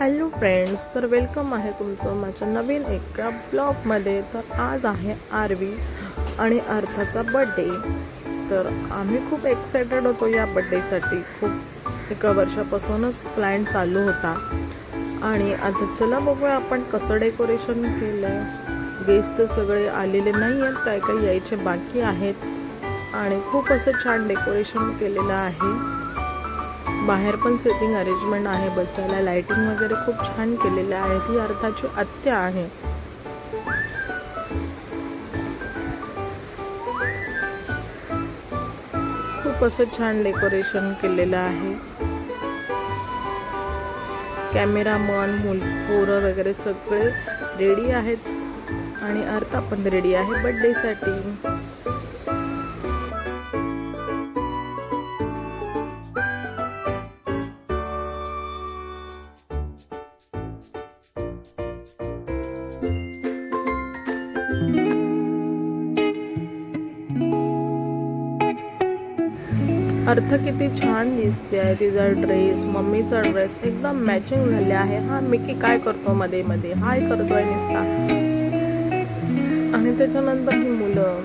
Hello friends, तर welcome आहे तुमचं माझ्या नवीन एका ब्लॉगमध्ये. तर आज आहे आरवी आणि अर्थाचा बड्डे. तर आम्ही खूप एक्सायटेड होतो या बड्डेसाठी. खूप एका वर्षापासूनच प्लॅन चालू होता आणि आता चला बघूया आपण कसं डेकोरेशन केलं आहे. गेस्ट तर सगळे आलेले नाही आहेत, काही काही यायचे बाकी आहेत आणि खूप असं छान डेकोरेशन केलेलं आहे. बाहेर पण सिटिंग अरेंजमेंट आहे, बसायला लाइटिंग वगैरे खूप छान केलेले आहे. ही अर्थाची आत्या आहे. खूप असं छान डेकोरेशन केलेलं आहे. कॅमेरामन, पोरं वगैरे सगळे रेडी आहेत आणि अर्था पण रेडी आहे बर्थडेसाठी. अर्थ किती छान दिसते आहे. तिचा ड्रेस, मम्मीचा ड्रेस एकदम मॅचिंग झाले आहे. हा मिकी काय करतो मध्ये मध्ये हाय करतोय नुसता. आणि त्याच्यानंतर ही मुलं,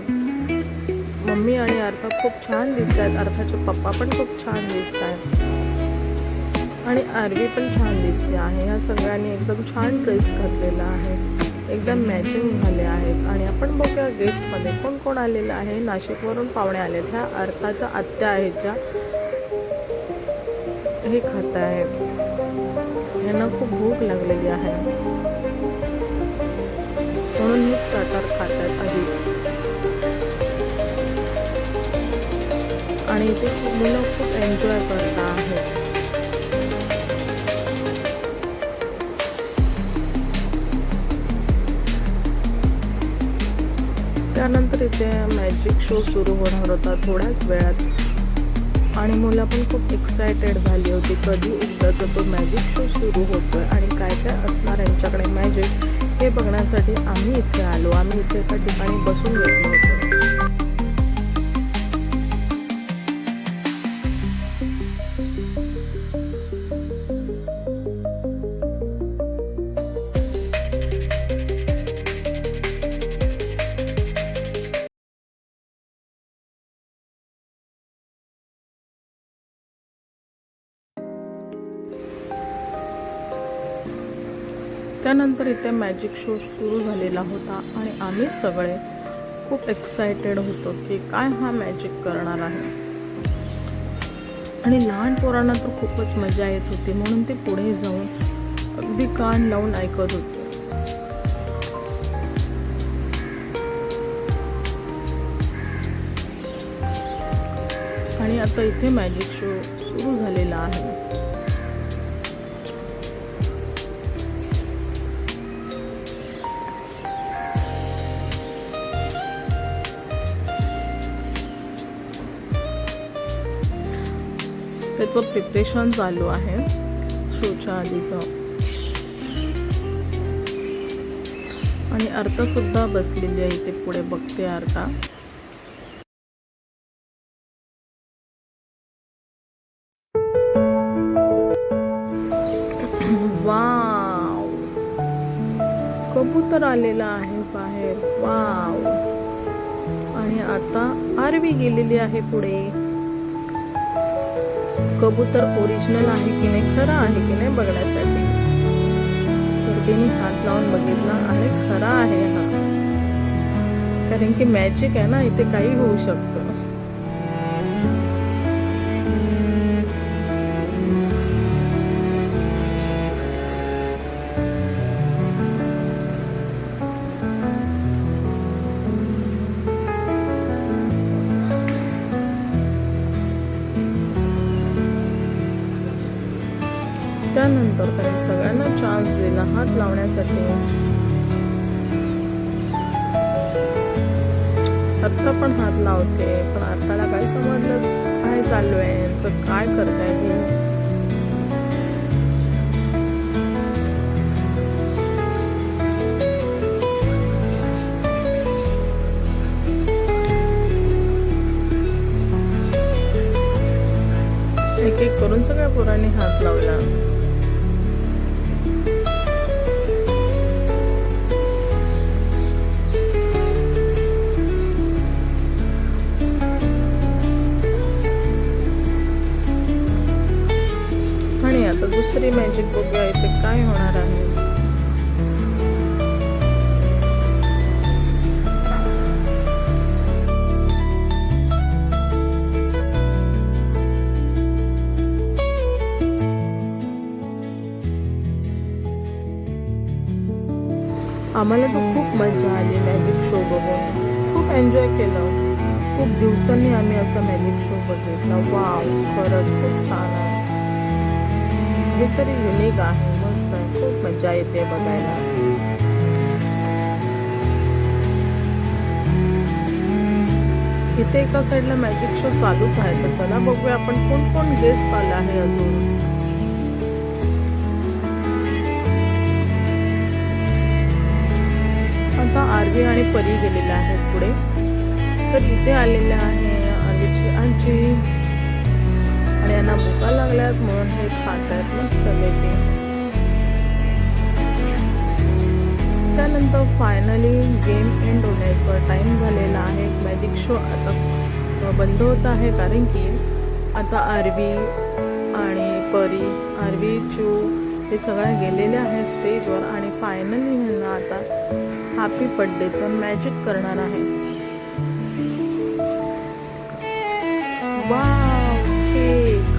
मम्मी आणि अर्थ खूप छान दिसत आहेत. अर्थाचे पप्पा पण खूप छान दिसत आहेत आणि आरवी पण छान दिसते आहे. ह्या सगळ्यांनी एकदम छान ड्रेस घातलेला आहे, एकदम मॅचिंग झाले आहेत. आणि आपण बघूया गेस्टमध्ये कोण कोण आलेलं आहे. नाशिकवरून पाहुणे आलेत. ह्या अर्थाच्या आत्या आहेत ज्या हे खात आहेत. यांना खूप भूक लागलेली आहे म्हणून हे स्टार्टर खात आहेत आधीच. आणि इथे मुलं खूप एन्जॉय करत आहेत. त्यानंतर इथे मॅजिक शो सुरू होणार होता थोड्याच वेळात आणि मुलं पण खूप एक्सायटेड झाली होती. कधी एकदाचा तो मॅजिक शो सुरू होतोय आणि काय काय असणार यांच्याकडे मॅजिक हे बघण्यासाठी आम्ही इथे आलो. आम्ही इथे एका ठिकाणी बसून घेतलो होतो. त्यानंतर इथे मॅजिक शो सुरू झालेला होता आणि आम्ही सगळे खूप एक्सायटेड होतो की काय हा मॅजिक करणार आहे. आणि लहान पोरांना तर खूपच मजा येत होती म्हणून ते पुढे जाऊन अगदी कान लावून ऐकत होते. आणि आता इथे मॅजिक शो सुरू झालेला आहे. त्याचं प्रिपरेशन चालू आहे शोच्या आधीचं. आणि अर्थ सुद्धा बसलेली आहे इथे पुढे बघते अर्था. वाव, कबूतर आलेला आहे बाहेर. वाव. आणि आता आरवी गेलेली आहे पुढे. कबूतर ओरिजिनल आहे की नाही, खरं आहे की नाही बघण्यासाठी. तर तिने हात लावून बघितला आणि खरा आहे हा, कारण की मॅजिक आहे ना, इथे काही होऊ शकतं. त्यानंतर त्याने सगळ्यांना चान्स दिला हात लावण्यासाठी. अर्थ पण हात लावते, पण अर्थाला काय समजलं काय चालू आहे यांचं, काय करताय ते. एक एक करून सगळ्या पोरांनी हात लावला. मॅजिक बघूया इथे काय होणार आहे. आम्हाला तर खूप मजा आली मॅजिक शो बघून. खूप एन्जॉय केलं. खूप दिवसांनी आम्ही असा मॅजिक शो बघितला. वाव, खरंच खूप छान आहे. हे तरी युनिक आहे, मस्त आहे, खूप मजा येते बघायला. इथे एका साईडला मॅजिक शो चालूच आहे. तर चला बघूया आपण कोण कोण गेस्ट आला आहे अजून. आता आरवी आणि परी गेलेल्या आहेत पुढे. तर इथे आलेले आहे आलीची आजी आणि यांना भुका लागल्यात म्हणून हे खात आहेत मस्त पैकी. त्यानंतर फायनली गेम एंड होण्याचा टाइम झालेला आहे. मॅजिक शो आता बंद होत आहे कारण की आता आरवी आणि परी, आरवी चू हे सगळ्या गेलेले आहेत स्टेजवर आणि फायनली ह्यांना आता हॅपी बर्थडेचं मॅजिक करणार आहे. Wow, cake.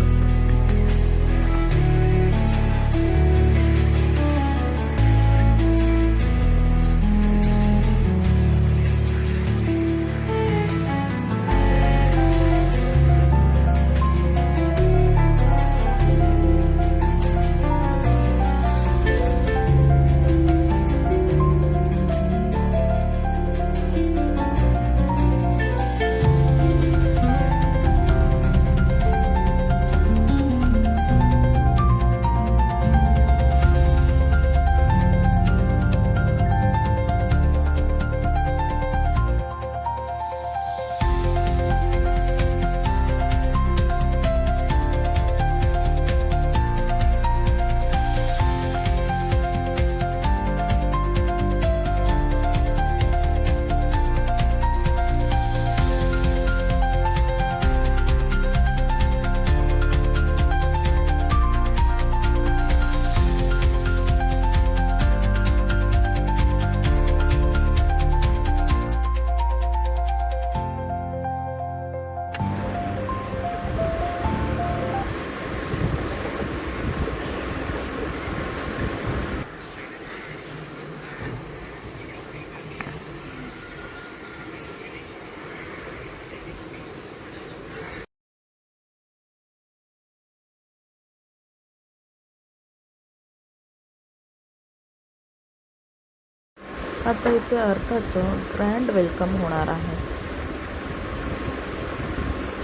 आता इथे अर्थाचं ग्रँड वेलकम होणार आहे.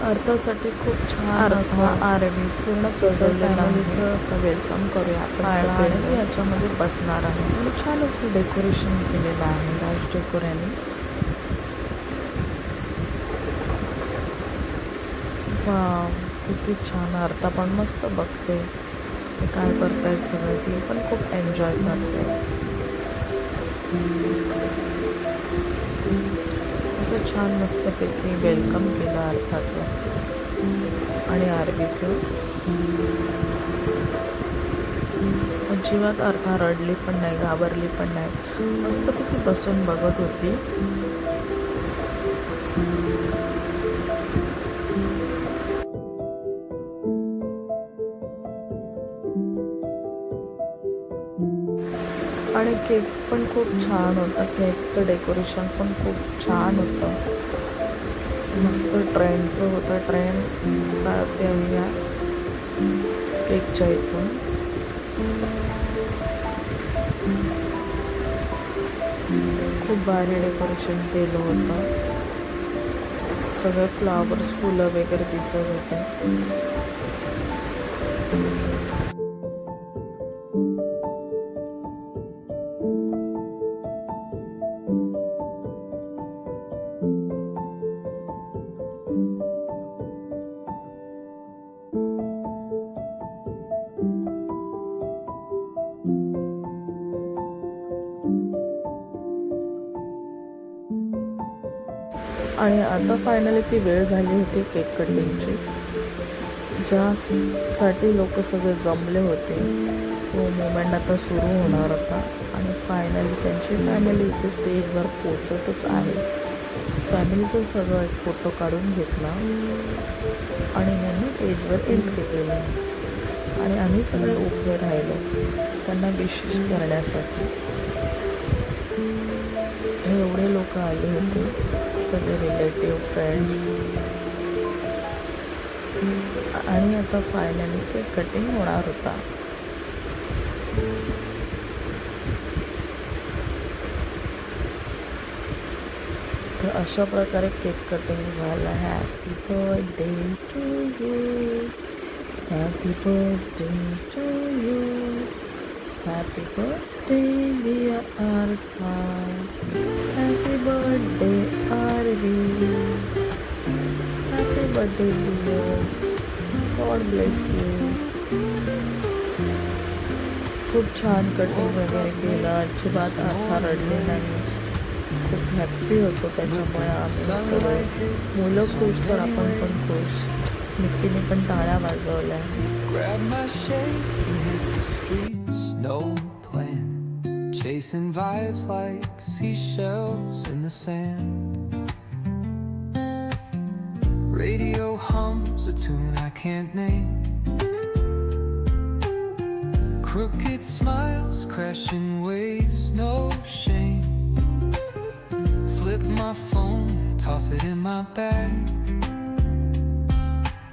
अर्थासाठी खूप छान असं आरवी पूर्ण फॅमिलीचं वेलकम करूया आपण. आणि याच्यामध्ये बसणार आहे आणि छान असं डेकोरेशन केलेलं आहे राज डेकोर यांनी. वाव, किती छान. अर्था पण मस्त बघते ते काय करतायत सगळं. ती पण खूप एन्जॉय करते. असं छान मस्तपैकी वेलकम केलं अर्थाचं आणि आरवीचं. अजिबात अर्था रडली पण नाही, घाबरली पण नाही, मस्तपैकी बसून बघत होती. आणि केक पण खूप छान होता. केकचं डेकोरेशन पण खूप छान होतं. मस्त ट्रेनचं होतं. ट्रेन जाते या केकच्या इथून. खूप भारी डेकोरेशन केलं होतं. सगळे फ्लावर्स, फुलं वगैरे दिसत होते. आणि आता फायनली ती वेळ झाली होती केक कटिंगची, ज्यासाठी लोक सगळे जमले होते. तो मोमेंट आता सुरू होणार होता आणि फायनली त्यांची फॅमिली इथे स्टेजवर पोचतच आहे. फॅमिलीचं सगळं एक फोटो काढून घेतला आणि त्यांनी स्टेजवर एंट्री केली आणि आम्ही सगळे उभे राहिलो त्यांना विशेष करण्यासाठी. एवढे लोक आले होते, सगळे रिलेटिव्ह, फ्रेंड्स. आणि आता फायनली केक कटिंग होणार होता. तर अशा प्रकारे केक कटिंग झाला. Happy birthday to you, happy birthday to you, happy birthday dear Artha, happy birthday Aarvi, happy birthday dears, God bless you. खूप छान कटिंग वगैरे केलं. अजिबात आर्था रडले नाही. खूप हॅप्पी होतो त्याच्यामुळे आम्ही सगळे. मुलं खुश तर आपण पण खुश. निक्कीने पण टाळ्या वाजवल्या. Chasing vibes like seashells in the sand. Radio hums a tune I can't name. Crooked smiles, crashing waves, no shame. Flip my phone, toss it in my bag.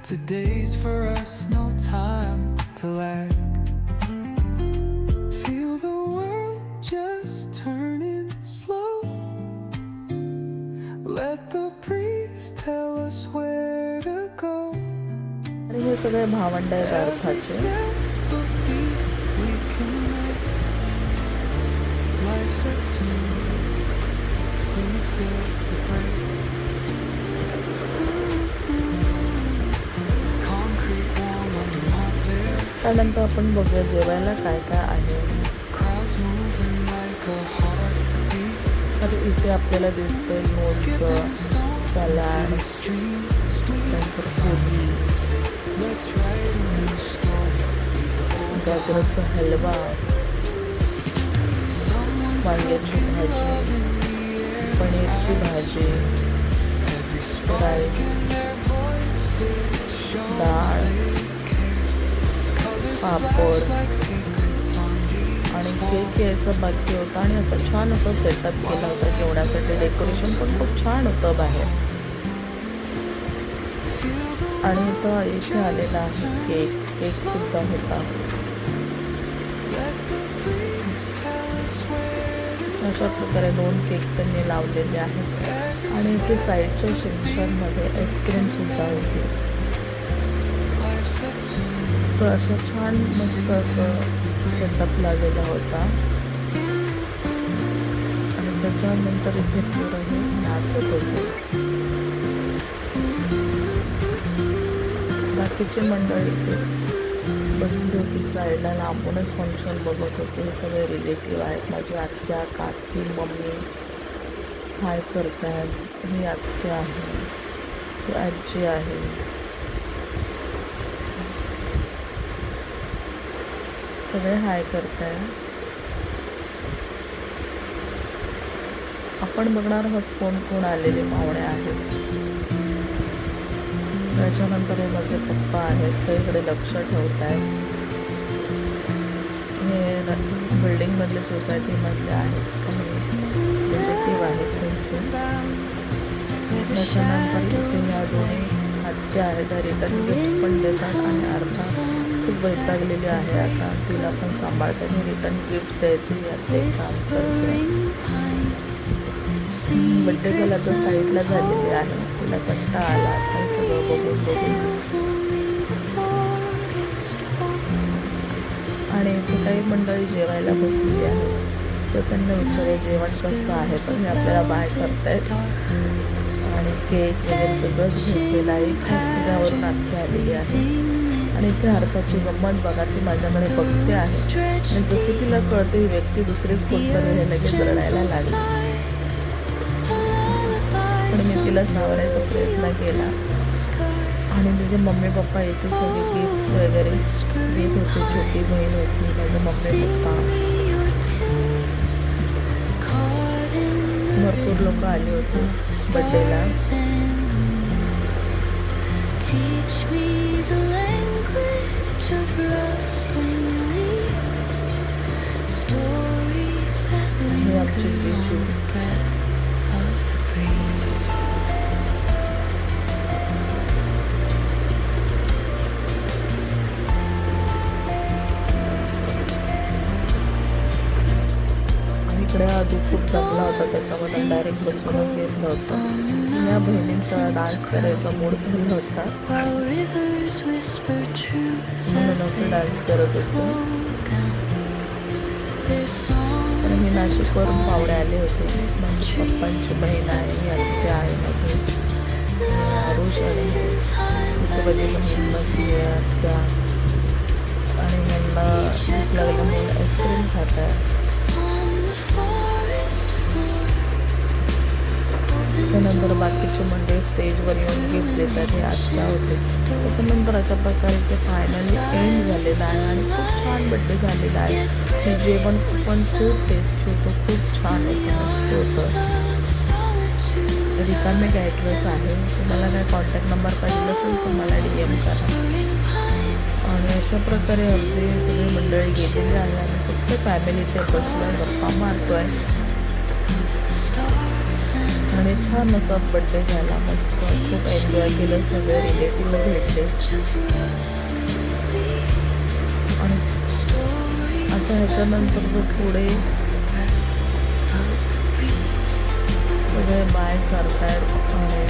Today's for us, no time to lag. Feel the world just turning slow. Let the breeze tell us where to go. आणि हे सगळे भावंड आहेत अर्थाचे. Life's a tune, sing it till the break. Concrete warm under my bed. त्यानंतर आपण बघूया जेवायला काय काय आहे. Crowds moving like a heartbeat. तर इथे आपल्याला दिसतंय लोणचं, सलाड, नंतर पुरी, Let's write a new story. Leave the old गाजराचा हलवा, वांग्याची भाजी, पनीरची भाजी, राईस, डाळ, पापड आणि केक यायचा बाकी होता. आणि असं छान असं सेटअप केला होता जेवणासाठी. डेकोरेशन पण खूप छान होतं बाहेर. आणि इथं इथे आलेला आहे केक सुद्धा होता. अशा प्रकारे 2 केक त्यांनी लावलेले आहेत. आणि इथे साईडच्या सेक्शनमध्ये आईस्क्रीम सुद्धा होती. तर असं छान मस्त असं सेटअप लागलेला होता. आणि त्याच्यानंतर इथे पुढं हे नाचत होते. बाकीची मंडळी इथे बसली होती साईडला, लांबूनच फंक्शन बघत होते. हे सगळे रिलेटिव्ह आहेत. माझी आत्या, काकी, मम्मी हाय करतात. ही आत्या आहे, ही आजी आहे. सगळे हाय करताय. आपण बघणार आहोत कोण कोण आलेले पाहुणे आहेत. त्याच्यानंतर हे माझे पप्पा आहेत, ते इकडे लक्ष ठेवत आहेत. हे बिल्डिंगमधले सोसायटीमधले आहेत, काही रिलेटिव्ह आहेत त्यांचे. त्याच्यानंतर इथे ह्या दोन्ही आत्या आहेत, त्या रिटर्न गिफ्ट पण देतात. आणि अर्धा खूप वैतागलेली आहे आता, तिला पण सांभाळताना रिटर्न गिफ्ट द्यायची याचे काम करते. बड्डे झाला तर साईडला झालेली आहे. तिला कंटाळा आला आता सगळं बघून बघून. आणि इथे काही मंडळी जेवायला बसलेली आहे. तर त्यांना विचारलं जेवण कसं आहे, पण हे आपल्याला बाय करतायत. आणि केक वगैरे सगळंच घेतलेलं आहे. त्यावरून आत्या आलेली आहे. आणि इथे अर्थाची गंमत बघा, ती माझ्याकडे बघते आहे. आणि जसे तिला कळते ही व्यक्ती दुसरीच कोणतरी हे लगेच रडायला लागली. पण मी तिला सावरायचा प्रयत्न केला. आणि तुझे मम्मी पप्पा इथे सगळे गिफ्ट वगैरे देत होते. छोटी बहीण होती, माझे मम्मी पप्पा, भरपूर लोक आले होते बड्डेला. Teach me the language of rustling leaves, stories that हे linger आमची on जिजू. the breath of the breeze. इकडे आधी खूप जमला होता, त्याच्यामध्ये डायरेक्ट बसूनच घेतलं होतं. या बहिणींचा डान्स करायचा मूड झाला होता While rivers whisper truths म्हणून as असं they डान्स करत होते. flow down, their तर songs हे नाशिकवरून entwined पाहुणे आले होते. with the माझ्या पप्पांची बहीण आहे, trees आणि ते आहे माझी आरुष, आणि in time इथे माझी बहीण बसली आहे आत्या, आणि यांना भूक लागल्यामुळे आईस्क्रीम खात आहे. on the forest floor. त्यानंतर बाकीचे मंडळी स्टेजवर येऊन गिफ्ट देतात. हे आत्या होते. त्याच्यानंतर अशा प्रकारे ते फायनली एंड झालेलं आहे आणि खूप छान बड्डे झालेला आहे. हे जेवण पण खूप टेस्टी होतं, खूप छान होतं, मस्त होतं. रिकामी ॲड्रेस आहे, तुम्हाला काय कॉन्टॅक्ट नंबर पाहिजे असेल तर मला DM करा. आणि अशा प्रकारे अगदी सगळी मंडळी गेलेली आहे आणि फक्त फॅमिली ते बसलो आहे, गप्पा मारतो आहे. आणि छान असा बड्डे झाला, मस्त खूप एन्जॉय केलं, सगळे रिलेटिव्ह भेटले. आणि आता ह्याच्यानंतर जो पुढे सगळे बाय करतायत. आणि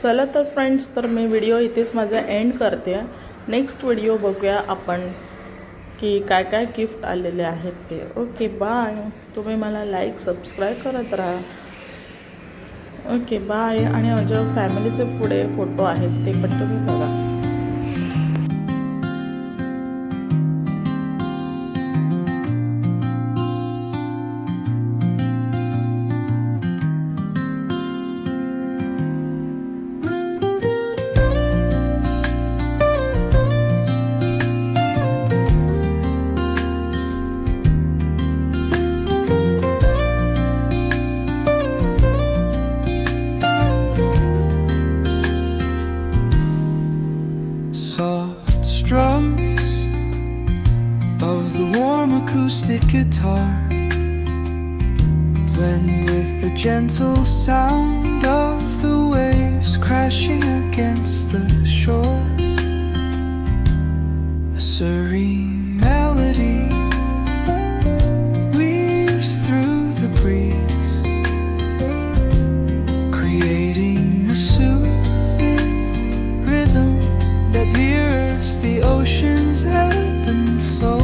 चला तर फ्रेंड्स, तर मी व्हिडिओ इथेच माझा एंड करते. नेक्स्ट व्हिडिओ बघूया आपण की काय काय गिफ्ट आलेले आहेत ते. Okay bye. तुम्ही मला लाईक सबस्क्राईब करत राहा. Okay bye. आणि माझ्या फॅमिलीचे पुढे फोटो आहेत ते पण तुम्ही बघा. Soft strums of the warm acoustic guitar blend with the gentle sound of the waves crashing against the shore. A serene melody weaves through the breeze, creating a soothing rhythm that mirrors the ocean's ebb and flow.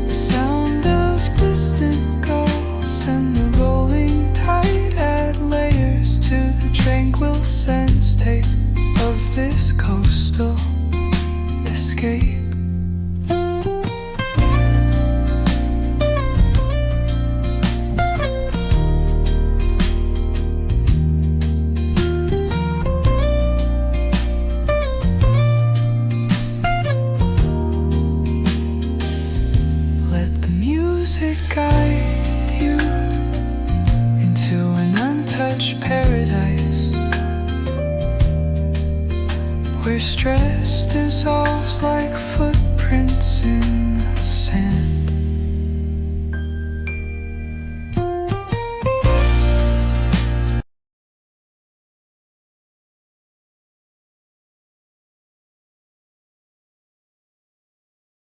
The sound of distant gulls and the rolling tide add layers to the tranquil sense tape of this coastal escape. Let the music guide